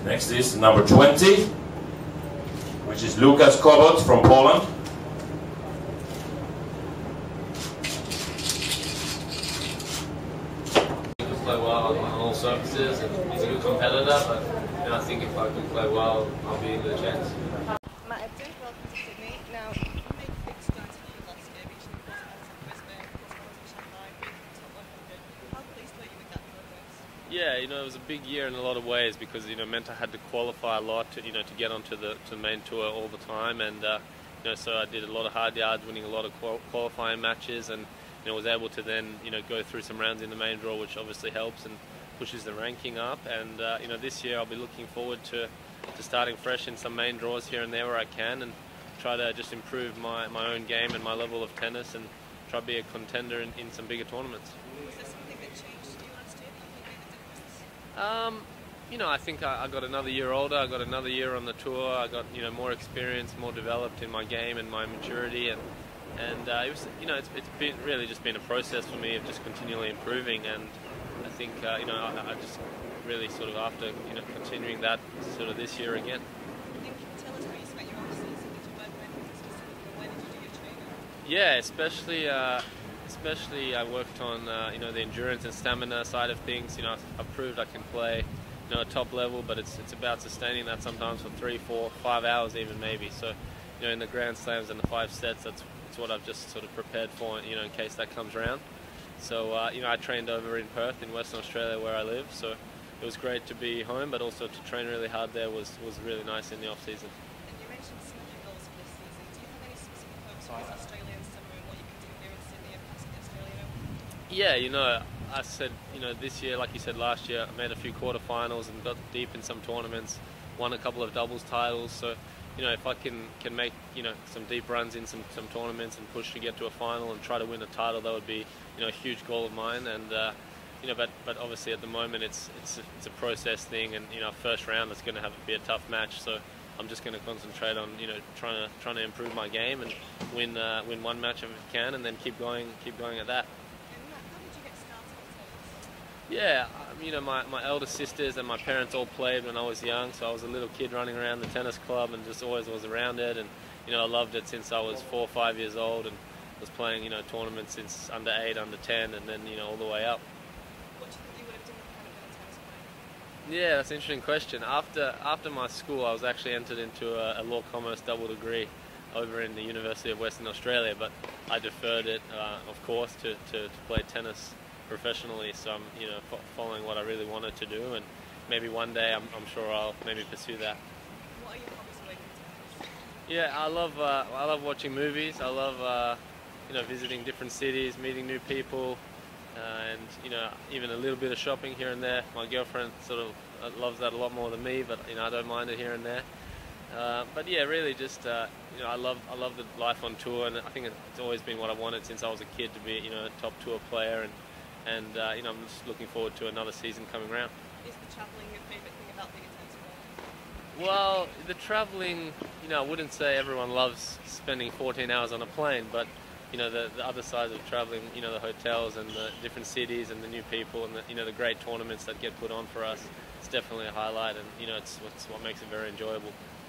Next is number 20, which is Lukas Kobot from Poland. He can play well on all surfaces, and he's a good competitor, but I think if I can play well, I'll be in good chance. Matt Ebden, welcome to Sydney. Now, you made a big start to you last year, reaching the quarterfinals in Brisbane, quarterfinals in Shanghai, being in the top 100. How pleased were you with that progress? Yeah, it was a big year in a lot of ways because meant I had to qualify a lot to to get onto the main tour all the time, and so I did a lot of hard yards, winning a lot of qualifying matches, and was able to then go through some rounds in the main draw, which obviously helps and pushes the ranking up. And this year I'll be looking forward to starting fresh in some main draws here and there where I can, and try to just improve my own game and my level of tennis, and try to be a contender in some bigger tournaments. Was there something that changed you last year that you think made a difference? I think I got another year older. I got another year on the tour. I got more experience, more developed in my game and my maturity, and it was it's been really just been a process for me of just continually improving. And I think I just really sort of after continuing that sort of this year again. Can you tell us where you spent your off-season? Did you work on anything specific? Where did you do your training? Yeah, especially I worked on the endurance and stamina side of things. I've proved I can play a top level, but it's about sustaining that sometimes for 3, 4, 5 hours even maybe. So in the Grand Slams and the 5 sets, that's what I've just sort of prepared for in case that comes around. So I trained over in Perth in Western Australia where I live, so it was great to be home, but also to train really hard there was really nice in the off season. And you mentioned some of your goals for this season. Do you have any specific hopes for this Australian summer and what you can do here in Sydney and perhaps in the Australian Open? Yeah, I said, this year, like you said last year, I made a few quarterfinals and got deep in some tournaments, won a couple of doubles titles. So, if I can make, some deep runs in some tournaments and push to get to a final and try to win a title, that would be, a huge goal of mine. And, but obviously at the moment it's a process thing, and, first round it's going to be a tough match. So I'm just going to concentrate on, trying to improve my game and win one match if I can, and then keep going at that. Yeah, my elder sisters and my parents all played when I was young, so I was a little kid running around the tennis club and just always was around it, and I loved it since I was 4 or 5 years old, and was playing tournaments since under 8, under 10, and then all the way up. What do you think you would have done if you hadn't been a tennis player? Yeah, that's an interesting question. After my school, I was actually entered into a law commerce double degree over in the University of Western Australia, but I deferred it, of course, to play tennis professionally. So I'm following what I really wanted to do, and maybe one day I'm sure I'll maybe pursue that. What are your hobbies away from tennis? Yeah, I love watching movies. I love visiting different cities, meeting new people, and even a little bit of shopping here and there. My girlfriend sort of loves that a lot more than me, but I don't mind it here and there. But yeah, really just I love the life on tour, and I think it's always been what I wanted since I was a kid, to be a top tour player, and I'm just looking forward to another season coming around. Is the travelling your favourite thing about being a tennis player? Well, the travelling, I wouldn't say everyone loves spending 14 hours on a plane, but the other side of travelling, the hotels and the different cities and the new people and the great tournaments that get put on for us, it's definitely a highlight, and it's what makes it very enjoyable.